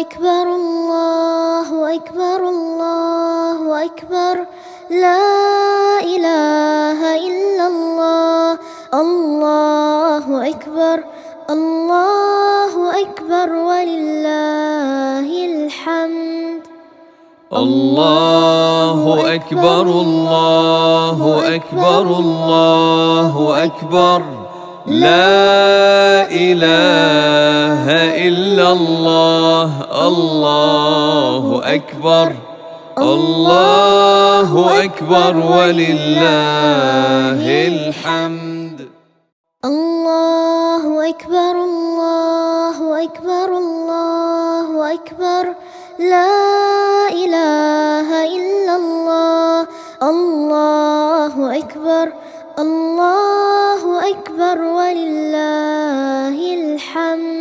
أكبر الله أكبر الله أكبر لا إله إلا الله الله أكبر الله أكبر ولله الحمد الله أكبر الله أكبر الله أكبر لا إله إلا الله الله أكبر الله أكبر ولله الحمد الله أكبر الله أكبر الله أكبر لا إله إلا الله الله أكبر الله أكبر ولله الحمد